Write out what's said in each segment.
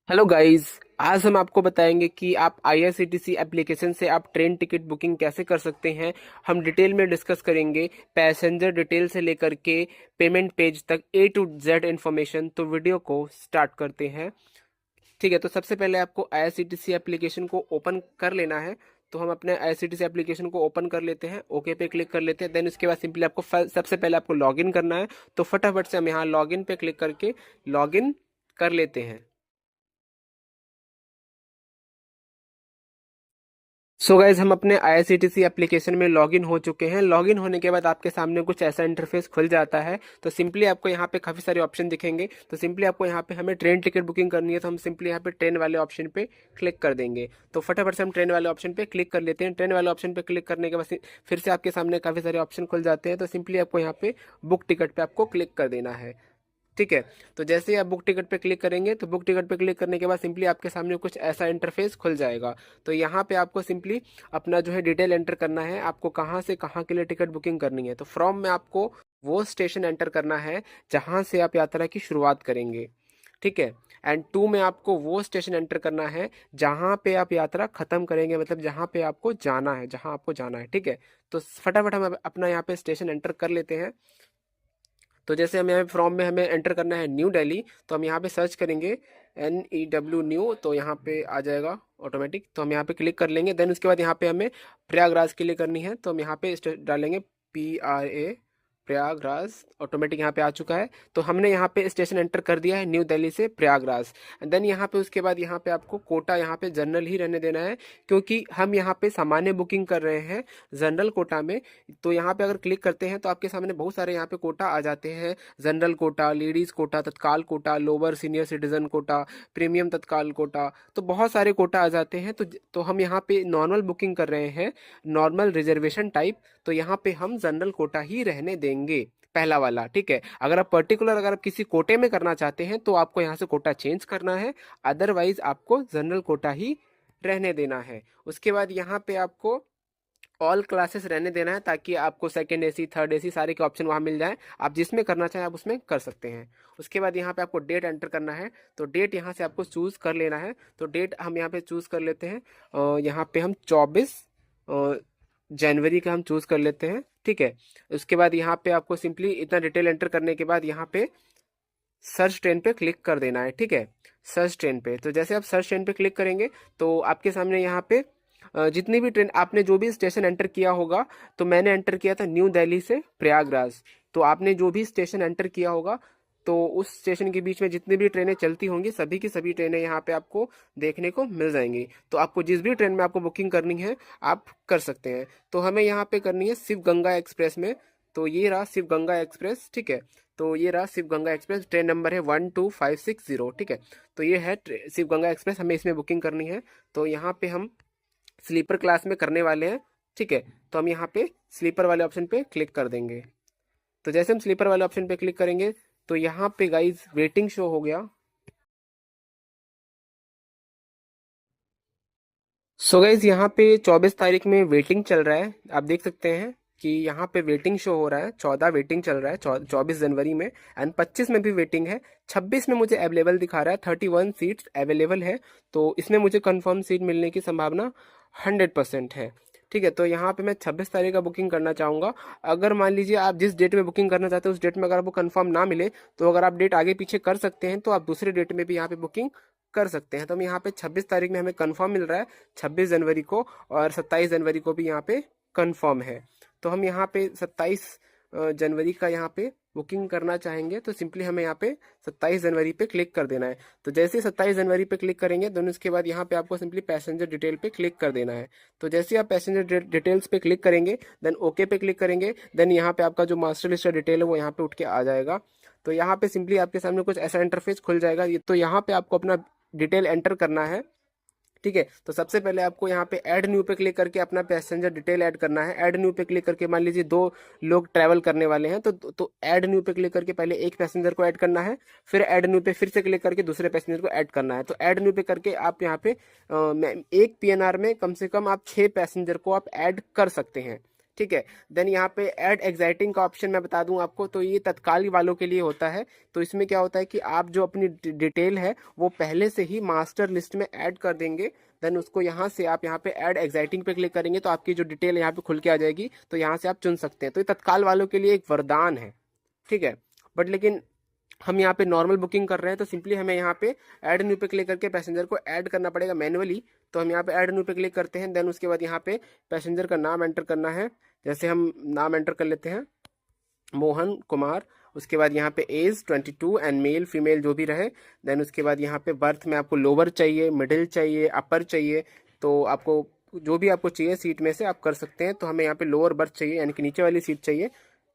Hello guys. आज हम आपको बताएंगे कि आप आईआरसीटीसी एप्लीकेशन से आप ट्रेन टिकट बुकिंग कैसे कर सकते हैं। हम डिटेल में डिस्कस करेंगे पैसेंजर डिटेल से लेकर के पेमेंट पेज तक ए टू जेड इन्फॉर्मेशन। तो वीडियो को स्टार्ट करते हैं। ठीक है, तो सबसे पहले आपको आईआरसीटीसी एप्लीकेशन को ओपन कर लेना है। तो हम अपने आईआरसीटीसी एप्लीकेशन को ओपन कर लेते हैं, ओके पे क्लिक कर लेते हैं। देन उसके बाद सिंपली आपको सबसे पहले आपको लॉगिन करना है। तो फटाफट से हम यहाँ लॉगिन पे क्लिक करके लॉगिन कर लेते हैं। सो गाइज, हम अपने आईआरसीटीसी एप्लीकेशन में लॉगिन हो चुके हैं। लॉगिन होने के बाद आपके सामने कुछ ऐसा इंटरफेस खुल जाता है। तो सिंपली आपको यहाँ पे काफी सारे ऑप्शन दिखेंगे। तो सिंपली आपको यहाँ पे हमें ट्रेन टिकट बुकिंग करनी है, तो हम सिंपली यहाँ पे ट्रेन वाले ऑप्शन पे क्लिक कर देंगे। तो फटाफट से हम ट्रेन वाले ऑप्शन पे क्लिक कर लेते हैं। ट्रेन वाले ऑप्शन पे क्लिक करने के बाद फिर से आपके सामने काफी सारे ऑप्शन खुल जाते हैं। तो सिंपली आपको यहाँ पे बुक टिकट पे आपको क्लिक कर देना है। ठीक है, तो जैसे ही आप बुक टिकट पे क्लिक करेंगे तो बुक टिकट पे क्लिक करने के बाद सिंपली आपके सामने कुछ ऐसा इंटरफेस खुल जाएगा। तो यहाँ पे आपको सिंपली अपना जो है डिटेल एंटर करना है, आपको कहाँ से कहाँ के लिए टिकट बुकिंग करनी है। तो फ्रॉम में आपको वो स्टेशन एंटर करना है जहाँ से आप यात्रा की शुरुआत करेंगे। ठीक है, एंड टू में आपको वो स्टेशन एंटर करना है जहाँ पे आप यात्रा खत्म करेंगे, मतलब जहाँ पे आपको जाना है, जहाँ आपको जाना है। ठीक है, तो फटाफट हम अपना यहाँ पे स्टेशन एंटर कर लेते हैं। तो जैसे हम यहाँ फ्रॉम में हमें एंटर करना है न्यू दिल्ली, तो हम यहाँ पे सर्च करेंगे NEW न्यू, तो यहाँ पे आ जाएगा ऑटोमेटिक। तो हम यहाँ पे क्लिक कर लेंगे। देन उसके बाद यहाँ पे हमें प्रयागराज के लिए करनी है, तो हम यहाँ पे डालेंगे PRA प्रयागराज। ऑटोमेटिक यहाँ पे आ चुका है। तो हमने यहाँ पे स्टेशन एंटर कर दिया है न्यू दिल्ली से प्रयागराज। देन यहाँ पे उसके बाद यहाँ पे आपको कोटा यहाँ पे जनरल ही रहने देना है, क्योंकि हम यहाँ पे सामान्य बुकिंग कर रहे हैं जनरल कोटा में। तो यहाँ पे अगर क्लिक करते हैं तो आपके सामने बहुत सारे यहाँ पे कोटा आ जाते हैं। General quota, ladies quota, Tatkal quota, lower senior citizen quota, premium Tatkal quota, तो बहुत सारे कोटा आ जाते हैं। तो हम यहाँ पे नॉर्मल बुकिंग कर रहे हैं, नॉर्मल रिजर्वेशन टाइप। तो यहाँ पे हम जनरल कोटा ही रहने देंगे, पहला वाला। ठीक है, अगर आप किसी कोटे में करना चाहते हैं तो आपको यहाँ से कोटा चेंज करना है, अदरवाइज आपको जनरल कोटा ही रहने देना है। उसके बाद यहाँ पे आपको ऑल क्लासेस रहने देना है, ताकि आपको सेकंड एसी, थर्ड एसी सारे के ऑप्शन वहाँ मिल जाएं। आप जिसमें करना चाहें आप उसमें कर सकते हैं। उसके बाद यहाँ पे आपको डेट एंटर करना है। तो डेट यहाँ से आपको चूज़ कर लेना है। तो डेट हम यहाँ पे चूज़ कर लेते हैं, यहाँ पे हम 24 जनवरी का हम चूज़ कर लेते हैं। ठीक है, उसके बाद यहाँ पे आपको सिंपली इतना डिटेल एंटर करने के बाद यहाँ पे सर्च ट्रेन पे क्लिक कर देना है। ठीक है, सर्च ट्रेन पे, तो जैसे आप सर्च ट्रेन पे क्लिक करेंगे तो आपके सामने यहाँ पे जितनी भी ट्रेन आपने जो भी स्टेशन एंटर किया होगा, तो मैंने एंटर किया था न्यू दिल्ली से प्रयागराज। तो आपने जो भी स्टेशन एंटर किया होगा, तो उस स्टेशन के बीच में जितनी भी ट्रेनें चलती होंगी सभी की सभी ट्रेनें यहाँ पे आपको देखने को मिल जाएंगी। तो आपको जिस भी ट्रेन में आपको बुकिंग करनी है आप कर सकते हैं। तो हमें यहाँ पे करनी है शिव गंगा एक्सप्रेस में। तो ये रहा शिव गंगा एक्सप्रेस। ठीक है, तो ये रहा Shiv Ganga express, train number है 12560। ठीक है, तो ये है शिव गंगा एक्सप्रेस, हमें इसमें बुकिंग करनी है। तो यहाँ पे हम स्लीपर क्लास में करने वाले हैं। ठीक है, तो हम यहाँ पे स्लीपर वाले ऑप्शन पे क्लिक कर देंगे। तो जैसे हम स्लीपर वाले ऑप्शन पे क्लिक करेंगे तो यहाँ पे गाइज वेटिंग शो हो गया। सो गाइज, यहाँ पे 24 तारीख में वेटिंग चल रहा है। आप देख सकते हैं कि यहाँ पे वेटिंग शो हो रहा है, 14 वेटिंग चल रहा है 24 जनवरी में, एंड 25 में भी वेटिंग है। 26 में मुझे अवेलेबल दिखा रहा है, 31 सीट्स अवेलेबल है। तो इसमें मुझे कंफर्म सीट मिलने की संभावना 100% है। ठीक है, तो यहाँ पे मैं 26 तारीख का बुकिंग करना चाहूँगा। अगर मान लीजिए आप जिस डेट में बुकिंग करना चाहते हैं उस डेट में अगर आपको कंफर्म ना मिले, तो अगर आप डेट आगे पीछे कर सकते हैं तो आप दूसरे डेट में भी यहाँ पे बुकिंग कर सकते हैं। तो हम यहाँ पे 26 तारीख में हमें कंफर्म मिल रहा है, 26 जनवरी को, और 27 जनवरी को भी यहाँ पे कंफर्म है। तो हम यहाँ पे 27 जनवरी का यहाँ पे बुकिंग करना चाहेंगे। तो सिंपली हमें यहाँ पे 27 जनवरी पे क्लिक कर देना है। तो जैसे ही 27 जनवरी पे क्लिक करेंगे देन उसके बाद यहाँ पे आपको सिंपली पैसेंजर डिटेल पे क्लिक कर देना है। तो जैसे ही आप पैसेंजर डिटेल्स पे क्लिक करेंगे देन ओके पे क्लिक करेंगे, देन यहाँ पे आपका जो मास्टर लिस्ट डिटेल है वो यहाँ पे उठ के आ जाएगा। तो यहाँ पे सिंपली आपके सामने कुछ ऐसा इंटरफेस खुल जाएगा। तो यहाँ पे आपको अपना डिटेल एंटर करना है। ठीक है, तो सबसे पहले आपको यहाँ पे ऐड न्यू पे क्लिक करके अपना पैसेंजर डिटेल ऐड करना है। ऐड न्यू पे क्लिक करके मान लीजिए दो लोग ट्रैवल करने वाले हैं, तो ऐड न्यू पे क्लिक करके पहले एक पैसेंजर को ऐड करना है, फिर ऐड न्यू पे फिर से क्लिक करके दूसरे पैसेंजर को ऐड करना है। तो ऐड न्यू पे करके आप यहाँ पे एक PNR में कम से कम आप 6 पैसेंजर को आप ऐड कर सकते हैं। ठीक है। देन यहाँ पे ऐड एग्जाइटिंग का ऑप्शन मैं बता दूं आपको, तो ये तत्काल वालों के लिए होता है। तो इसमें क्या होता है कि आप जो अपनी डिटेल है वो पहले से ही मास्टर लिस्ट में ऐड कर देंगे। देन उसको यहाँ से आप यहाँ पे ऐड एग्जाइटिंग पे क्लिक करेंगे तो आपकी जो डिटेल यहाँ पे खुल के आ जाएगी, तो यहाँ से आप चुन सकते हैं। तो ये तत्काल वालों के लिए एक वरदान है, ठीक है। बट लेकिन हम यहाँ पे नॉर्मल बुकिंग कर रहे हैं तो सिंपली हमें यहाँ पे ऐड न्यू पे क्लिक करके पैसेंजर को ऐड करना पड़ेगा मैनुअली। तो हम यहाँ पे ऐड न्यू पे क्लिक करते हैं। देन उसके बाद यहाँ पे पैसेंजर का नाम एंटर करना है। जैसे हम नाम एंटर कर लेते हैं मोहन कुमार। उसके बाद यहाँ पे एज 22 एंड मेल फीमेल जो भी रहे। देन उसके बाद यहाँ पे बर्थ में आपको लोअर चाहिए, मिडिल चाहिए, अपर चाहिए। तो आपको जो भी आपको चाहिए सीट में से आप कर सकते हैं। तो हमें यहाँ पे लोअर बर्थ चाहिए, यानी कि नीचे वाली सीट चाहिए,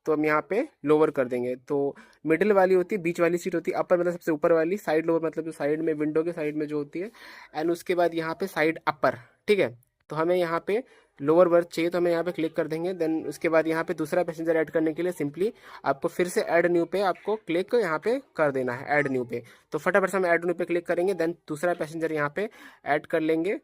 तो हम यहाँ पे लोअर कर देंगे। तो मिडिल वाली होती है, बीच वाली सीट होती है, अपर मतलब सबसे ऊपर वाली, साइड लोअर मतलब जो साइड में विंडो के साइड में जो होती है, एंड उसके बाद यहाँ पे साइड अपर, ठीक है। तो हमें यहाँ पे लोअर बर्थ चाहिए तो हमें यहाँ पे क्लिक कर देंगे। देन उसके बाद यहाँ पे दूसरा पैसेंजर ऐड करने के लिए सिंपली आपको फिर से ऐड न्यू पे आपको क्लिक यहाँ पे कर देना है, ऐड न्यू पे। तो फटाफट से हम ऐड न्यू पे क्लिक करेंगे। देन दूसरा पैसेंजर यहाँ पे ऐड कर लेंगे,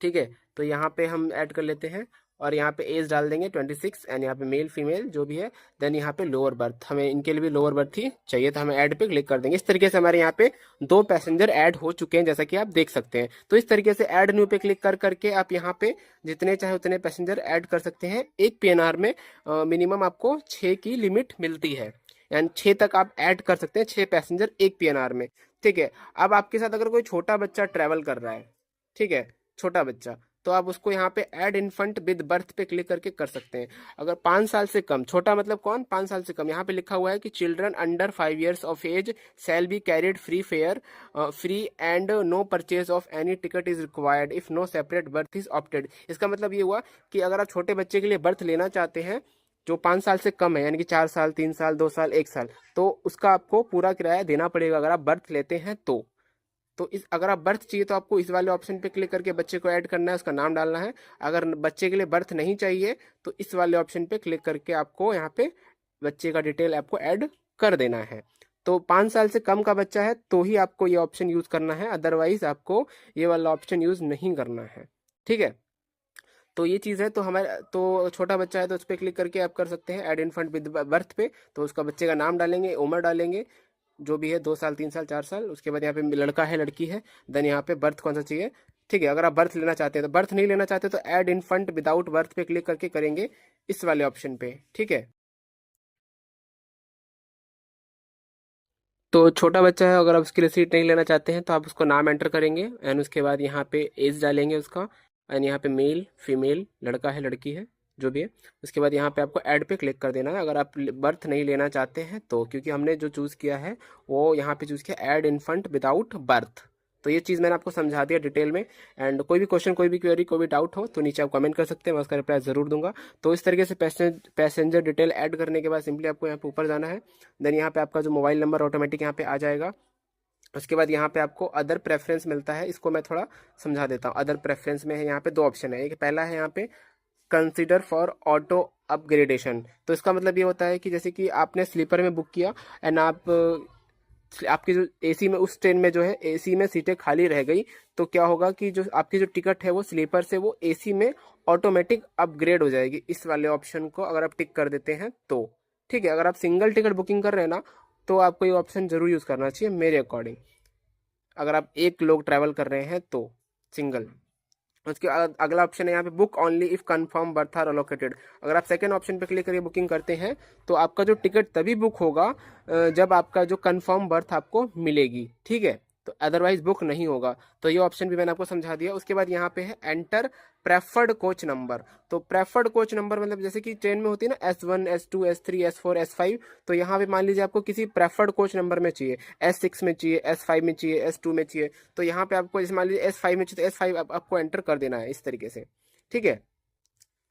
ठीक है। तो यहाँ पे हम ऐड कर लेते हैं और यहाँ पे एज डाल देंगे 26 एंड यहाँ पे मेल फीमेल जो भी है। देन यहाँ पे लोअर बर्थ, हमें इनके लिए भी लोअर बर्थ ही चाहिए, तो हमें ऐड पे क्लिक कर देंगे। इस तरीके से हमारे यहाँ पे 2 पैसेंजर ऐड हो चुके हैं, जैसा कि आप देख सकते हैं। तो इस तरीके से ऐड न्यू पे क्लिक कर करके आप यहाँ पे जितने चाहे उतने पैसेंजर ऐड कर सकते हैं। एक पीएनआर में मिनिमम आपको 6 की लिमिट मिलती है, यानी 6 तक आप ऐड कर सकते हैं, 6 पैसेंजर एक पीएनआर में, ठीक है। अब आपके साथ अगर कोई छोटा बच्चा ट्रैवल कर रहा है, ठीक है, छोटा बच्चा, तो आप उसको यहाँ पे ऐड इन्फेंट विद बर्थ पे क्लिक करके कर सकते हैं। अगर 5 साल से कम, छोटा मतलब कौन, 5 साल से कम, यहाँ पे लिखा हुआ है कि children under 5 years of age shall be carried free fare free and no purchase of any ticket is required if no separate berth is opted. इसका मतलब ये हुआ कि अगर आप छोटे बच्चे के लिए बर्थ लेना चाहते हैं जो 5 साल से कम है, यानी कि 4 साल, 3 साल, 2 साल, 1 साल, तो उसका आपको पूरा किराया देना पड़ेगा अगर आप बर्थ लेते हैं तो इस अगर आप बर्थ चाहिए तो आपको इस वाले ऑप्शन पे क्लिक करके बच्चे को ऐड करना है, उसका नाम डालना है। अगर बच्चे के लिए बर्थ नहीं चाहिए तो इस वाले ऑप्शन पे क्लिक करके आपको यहाँ पे बच्चे का डिटेल आपको ऐड कर देना है। तो 5 साल से कम का बच्चा है तो ही आपको ये ऑप्शन यूज करना है, अदरवाइज आपको ये वाला ऑप्शन यूज नहीं करना है, ठीक है। तो ये चीज़ है। तो हमारे तो छोटा बच्चा है तो उस पर क्लिक करके आप कर सकते हैं ऐड इन्फेंट विद बर्थ पे। तो उसका बच्चे का नाम डालेंगे, उम्र डालेंगे जो भी है, 2 साल, 3 साल, 4 साल। उसके बाद यहाँ पे लड़का है, लड़की है। देन यहाँ पे बर्थ कौन सा चाहिए, ठीक है। अगर आप बर्थ लेना चाहते हैं तो, बर्थ नहीं लेना चाहते तो ऐड इन्फेंट विदाउट बर्थ पे क्लिक करके करेंगे इस वाले ऑप्शन पे, ठीक है। तो छोटा बच्चा है, अगर आप उसके लिए सीट नहीं लेना चाहते हैं तो आप उसको नाम एंटर करेंगे एंड उसके बाद यहाँ पे एज डालेंगे उसका, एंड यहाँ पे मेल फीमेल, लड़का है लड़की है जो भी है। उसके बाद यहाँ पे आपको ऐड पे क्लिक कर देना है अगर आप बर्थ नहीं लेना चाहते हैं तो, क्योंकि हमने जो चूज़ किया है वो यहाँ पे चूज़ किया ऐड इन्फेंट विदाउट बर्थ। तो ये चीज़ मैंने आपको समझा दिया डिटेल में। एंड कोई भी क्वेश्चन, कोई भी क्वेरी, कोई भी डाउट हो तो नीचे आप कमेंट कर सकते हैं, मैं उसका रिप्लाई ज़रूर दूंगा। तो इस तरीके से पैसेंजर डिटेल ऐड करने के बाद सिंपली आपको यहाँ पे ऊपर जाना है। देन यहाँ पे आपका जो मोबाइल नंबर ऑटोमेटिक यहाँ पे आ जाएगा। उसके बाद यहाँ पे आपको अदर प्रेफरेंस मिलता है, इसको मैं थोड़ा समझा देता हूँ। अदर प्रेफरेंस में है यहाँ पे 2 ऑप्शन है। एक पहला है यहाँ पे कंसिडर फॉर ऑटो अपग्रेडेशन। तो इसका मतलब ये होता है कि जैसे कि आपने स्लीपर में बुक किया एंड आपकी जो एसी में, उस ट्रेन में जो है एसी में सीटें खाली रह गई, तो क्या होगा कि जो आपकी जो टिकट है वो स्लीपर से वो एसी में ऑटोमेटिक अपग्रेड हो जाएगी। इस वाले ऑप्शन को अगर आप टिक कर देते हैं तो, ठीक है। अगर आप सिंगल टिकट बुकिंग कर रहे हैं ना तो आपको ये ऑप्शन जरूर यूज़ करना चाहिए मेरे अकॉर्डिंग। अगर आप एक लोग ट्रैवल कर रहे हैं तो सिंगल। उसके अगला ऑप्शन है यहाँ पे book only if confirm berth are allocated. अगर आप सेकंड ऑप्शन पे क्लिक करके बुकिंग करते हैं तो आपका जो टिकट तभी बुक होगा जब आपका जो कंफर्म बर्थ आपको मिलेगी, ठीक है। तो अदरवाइज बुक नहीं होगा। तो ये ऑप्शन भी मैंने आपको समझा दिया। उसके बाद यहाँ पे है एंटर प्रेफर्ड कोच नंबर। तो प्रेफर्ड कोच नंबर मतलब जैसे कि ट्रेन में होती है ना S1, S2, S3, S4, S5, तो यहाँ पे मान लीजिए आपको किसी प्रेफर्ड कोच नंबर में चाहिए, S6 में चाहिए, S5 में चाहिए, S2 में चाहिए, तो यहाँ पे आपको जैसे मान लीजिए S5 में चाहिए तो S5 आपको एंटर कर देना है इस तरीके से, ठीक है।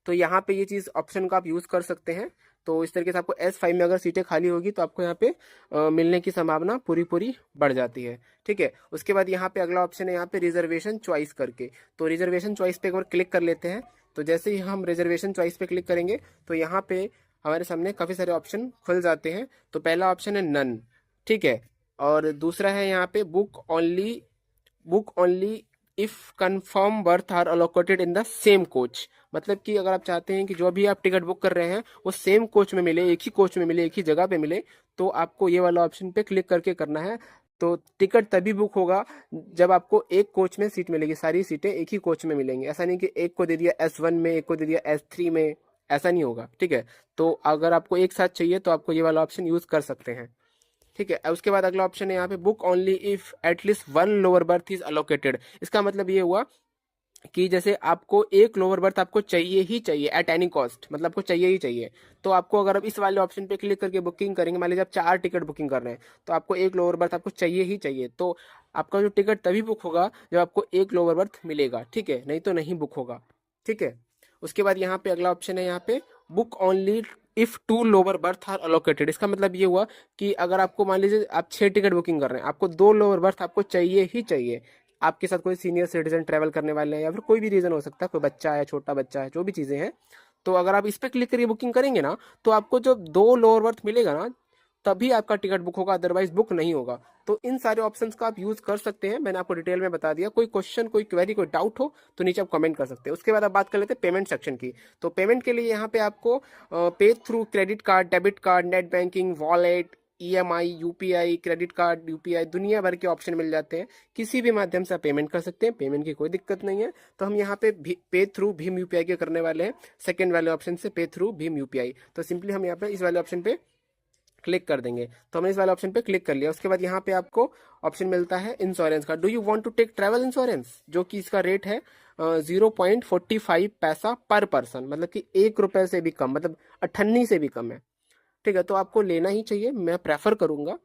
तो यहाँ पे ये चीज़ ऑप्शन का आप यूज़ कर सकते हैं। तो इस तरीके से आपको S5 में अगर सीटें खाली होगी तो आपको यहाँ पे मिलने की संभावना पूरी पूरी बढ़ जाती है, ठीक है। उसके बाद यहाँ पे अगला ऑप्शन है यहाँ पे रिजर्वेशन चॉइस करके। तो रिजर्वेशन चॉइस पे एक बार क्लिक कर लेते हैं। तो जैसे ही हम रिजर्वेशन चॉइस पे क्लिक करेंगे तो यहाँ पे हमारे सामने काफ़ी सारे ऑप्शन खुल जाते हैं। तो पहला ऑप्शन है नन, ठीक है। और दूसरा है यहाँ पे book only if confirm berth are allocated in the same coach. मतलब कि अगर आप चाहते हैं कि जो भी आप टिकट बुक कर रहे हैं वो सेम कोच में मिले, एक ही कोच में मिले, एक ही जगह पे मिले, तो आपको ये वाला ऑप्शन पे क्लिक करके करना है। तो टिकट तभी बुक होगा जब आपको एक कोच में सीट मिलेगी, सारी सीटें एक ही कोच में मिलेंगी। ऐसा नहीं कि एक को दे दिया S1 में, एक को दे दिया S3 में, ऐसा नहीं होगा, ठीक है। तो अगर आपको एक साथ चाहिए तो आपको ये वाला ऑप्शन यूज कर सकते हैं, ठीक है। उसके बाद अगला ऑप्शन है यहाँ पे book only if at least one lower berth is allocated. इसका मतलब ये हुआ कि जैसे आपको एक लोअर बर्थ आपको चाहिए ही चाहिए एट एनी कॉस्ट, मतलब आपको चाहिए ही चाहिए। तो आपको अगर आप इस वाले ऑप्शन पे क्लिक करके बुकिंग करेंगे, मान लीजिए आप 4 टिकट बुकिंग कर रहे हैं, तो आपको एक लोअर बर्थ आपको चाहिए ही चाहिए। तो आपका जो टिकट तभी बुक होगा जब आपको एक लोअर बर्थ मिलेगा, ठीक है, नहीं तो नहीं बुक होगा, ठीक है। उसके बाद यहाँ पे अगला ऑप्शन है यहाँ पे book only if 2 lower berth are allocated. इसका मतलब ये हुआ कि अगर आपको मान लीजिए आप 6 टिकट बुकिंग कर रहे हैं, आपको 2 लोअर बर्थ आपको चाहिए ही चाहिए। आपके साथ कोई सीनियर सिटीजन ट्रैवल करने वाले हैं या फिर कोई भी रीजन हो सकता है, कोई बच्चा है, छोटा बच्चा है, जो भी चीजें हैं, तो अगर आप इस पे क्लिक करके बुकिंग करेंगे ना, तो आपको जो 2 लोअर बर्थ मिलेगा ना, तभी आपका टिकट बुक होगा, अदरवाइज बुक नहीं होगा। तो इन सारे ऑप्शंस का आप यूज कर सकते हैं, मैंने आपको डिटेल में बता दिया। कोई क्वेश्चन, कोई क्वेरी, कोई डाउट हो तो नीचे आप कमेंट कर सकते हैं। उसके बाद आप बात कर लेते हैं पेमेंट सेक्शन की। तो पेमेंट के लिए यहाँ पे आपको पे through credit card, debit card, net banking, wallet, EMI, UPI, credit card, UPI, दुनिया भर के ऑप्शन मिल जाते हैं। किसी भी माध्यम से आप पेमेंट कर सकते हैं, पेमेंट की कोई दिक्कत नहीं है। तो हम यहाँ पे पे थ्रू भीम UPI के करने वाले हैं, सेकंड वाले ऑप्शन से पे थ्रू भीम UPI। तो सिंपली हम यहाँ पे इस वाले ऑप्शन पे क्लिक कर देंगे। तो हमने इस वाले ऑप्शन पे क्लिक कर लिया। उसके बाद यहाँ पे आपको ऑप्शन मिलता है इंश्योरेंस का। Do you want to take travel insurance, जो कि इसका रेट है 0.45 पैसा पर पर्सन, मतलब कि 1 रुपए से भी कम, मतलब 98 से भी कम है, ठीक है। तो आपको लेना ही चाहिए, मैं प्रेफर करूंगा,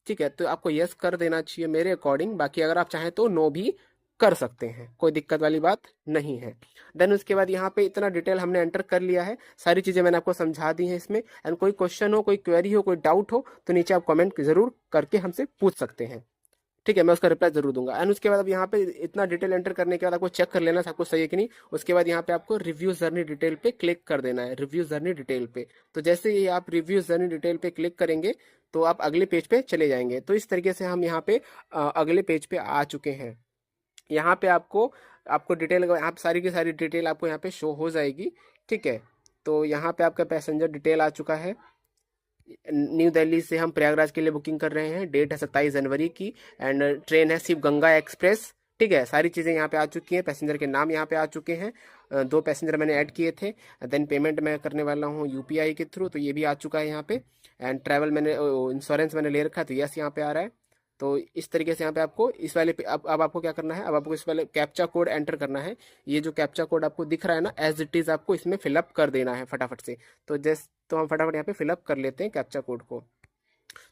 ठीक है। तो आपको यस कर देना चाहिए मेरे अकॉर्डिंग। बाकी अगर आप चाहें तो नो भी कर सकते हैं, कोई दिक्कत वाली बात नहीं है। देन उसके बाद यहाँ पे इतना डिटेल हमने एंटर कर लिया है, सारी चीजें मैंने आपको समझा दी हैं इसमें। एंड कोई क्वेश्चन हो, कोई क्वेरी हो, कोई डाउट हो, तो नीचे आप कमेंट जरूर करके हमसे पूछ सकते हैं, ठीक है। मैं उसका रिप्लाई जरूर दूंगा। एंड उसके बाद अब यहाँ पे इतना डिटेल एंटर करने के बाद आपको चेक कर लेना सब कुछ सही है कि नहीं। उसके बाद यहाँ पे आपको रिव्यू जर्नी डिटेल पे क्लिक कर देना है, रिव्यू जर्नी डिटेल पे। तो जैसे ही आप रिव्यू जर्नी डिटेल पे क्लिक करेंगे तो आप अगले पेज पे चले जाएंगे। तो इस तरीके से हम यहाँ पे अगले पेज पे आ चुके हैं। यहाँ पे आपको आपको डिटेल, आप सारी की सारी डिटेल आपको यहाँ पे शो हो जाएगी, ठीक है। तो यहाँ पे आपका पैसेंजर डिटेल आ चुका है। न्यू दिल्ली से हम प्रयागराज के लिए बुकिंग कर रहे हैं, डेट है 27 जनवरी की, एंड ट्रेन है शिव गंगा एक्सप्रेस, ठीक है। सारी चीज़ें यहाँ पे आ चुकी हैं, पैसेंजर के नाम यहाँ पे आ चुके हैं। 2 पैसेंजर मैंने ऐड किए थे। देन पेमेंट मैं करने वाला हूँ UPI के थ्रू, तो ये भी आ चुका है यहाँ पे। एंड ट्रैवल मैंने इंश्योरेंस मैंने ले रखा है, तो यस यहाँ पे आ रहा है। तो इस तरीके से यहाँ पे आपको इस वाले पे अब आपको क्या करना है, अब आपको इस वाले कैप्चा कोड एंटर करना है। ये जो कैप्चा कोड आपको दिख रहा है ना, एज इट इज आपको इसमें फिलअप कर देना है फटाफट से। तो हम फटाफट यहाँ पे फिलअप कर लेते हैं कैप्चा कोड को।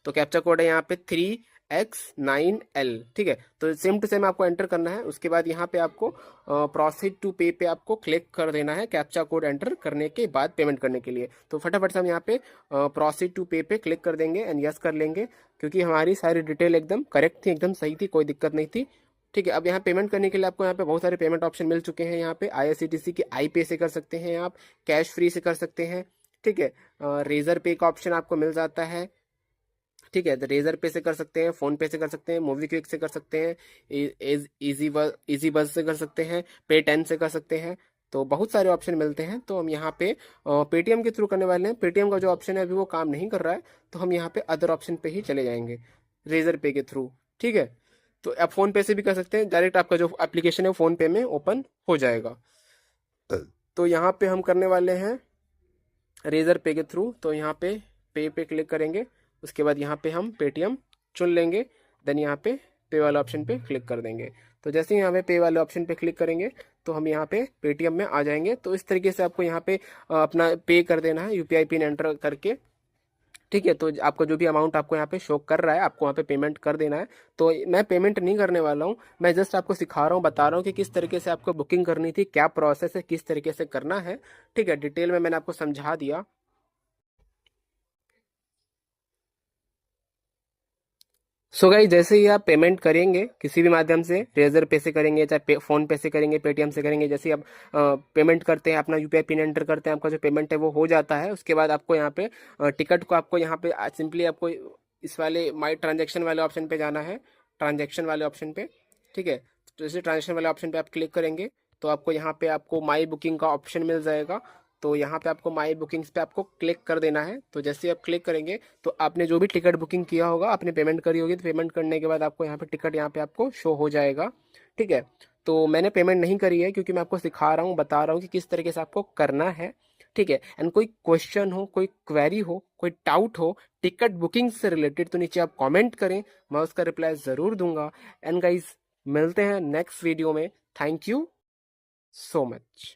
तो कैप्चा कोड है यहाँ पे 3X9L, ठीक है। तो सेम टू सेम आपको एंटर करना है। उसके बाद यहाँ पे आपको प्रोसीड टू पे पे आपको क्लिक कर देना है कैप्चा कोड एंटर करने के बाद पेमेंट करने के लिए। तो फटाफट से हम यहाँ पे प्रोसीड टू पे पे क्लिक कर देंगे एंड यस कर लेंगे, क्योंकि हमारी सारी डिटेल एकदम करेक्ट थी, एकदम सही थी, कोई दिक्कत नहीं थी, ठीक है। अब यहाँ पेमेंट करने के लिए आपको यहाँ पे बहुत सारे पेमेंट ऑप्शन मिल चुके हैं। यहाँ पे IRCTC की पे से कर सकते हैं, आप कैश फ्री से कर सकते हैं, ठीक है। रेजर पे का ऑप्शन आपको मिल जाता है, ठीक है। तो रेजर पे से कर सकते हैं, फोन पे से कर सकते हैं, मूवी क्विक से कर सकते हैं, इजी बस से कर सकते हैं, पे10 से कर सकते हैं। तो बहुत सारे ऑप्शन मिलते हैं। तो हम यहाँ पे पेटीएम के थ्रू करने वाले हैं। पेटीएम का जो ऑप्शन है अभी वो काम नहीं कर रहा है, तो हम यहाँ पे अदर ऑप्शन पे ही चले जाएंगे, रेजर पे के थ्रू, ठीक है। तो आप फोन पे से भी कर सकते हैं, डायरेक्ट आपका जो एप्लीकेशन है फोन पे में ओपन हो जाएगा। तो यहाँ पे हम करने वाले हैं रेजर पे के थ्रू। तो यहाँ पे क्लिक करेंगे। उसके बाद यहाँ पे हम पेटीएम चुन लेंगे। देन यहाँ पे वाला ऑप्शन पे क्लिक कर देंगे। तो जैसे ही यहाँ पे वाले ऑप्शन पे क्लिक करेंगे तो हम यहाँ पे पेटीएम में आ जाएंगे। तो इस तरीके से आपको यहाँ पे अपना पे कर देना है UPI पिन एंटर करके, ठीक है। तो आपको जो भी अमाउंट आपको यहाँ पे शो कर रहा है आपको वहाँ पे पेमेंट कर देना है। तो मैं पेमेंट नहीं करने वाला हूँ, मैं जस्ट आपको सिखा रहा हूँ, बता रहा हूँ कि किस तरीके से आपको बुकिंग करनी थी, क्या प्रोसेस है, किस तरीके से करना है, ठीक है। डिटेल में मैंने आपको समझा दिया। सो गाइस, जैसे ही आप पेमेंट करेंगे किसी भी माध्यम से, रेजर पे से करेंगे, चाहे फोन पे से करेंगे, पेटीएम से करेंगे, जैसे ही आप पेमेंट करते हैं, अपना UPI पिन एंटर करते हैं, आपका जो पेमेंट है वो हो जाता है। उसके बाद आपको यहाँ पे टिकट को आपको यहाँ पे सिंपली आपको इस वाले माई ट्रांजेक्शन वाले ऑप्शन पे जाना है, ट्रांजेक्शन वाले ऑप्शन पे, ठीक है। जैसे ट्रांजेक्शन वाले ऑप्शन पे आप क्लिक करेंगे तो आपको यहाँ पे आपको माई बुकिंग का ऑप्शन मिल जाएगा। तो यहाँ पे आपको माई बुकिंग्स पे आपको क्लिक कर देना है। तो जैसे आप क्लिक करेंगे तो आपने जो भी टिकट बुकिंग किया होगा, आपने पेमेंट करी होगी, तो पेमेंट करने के बाद आपको यहाँ पे टिकट यहाँ पे आपको शो हो जाएगा। ठीक है, तो मैंने पेमेंट नहीं करी है क्योंकि मैं आपको सिखा रहा हूँ, बता रहा हूँ कि किस तरीके से आपको करना है। ठीक है, एंड कोई क्वेश्चन हो, कोई क्वेरी हो, कोई डाउट हो टिकट बुकिंग से रिलेटेड, तो नीचे आप कमेंट करें, मैं उसका रिप्लाई ज़रूर दूंगा। एंड गाइज, मिलते हैं नेक्स्ट वीडियो में। Thank you so much.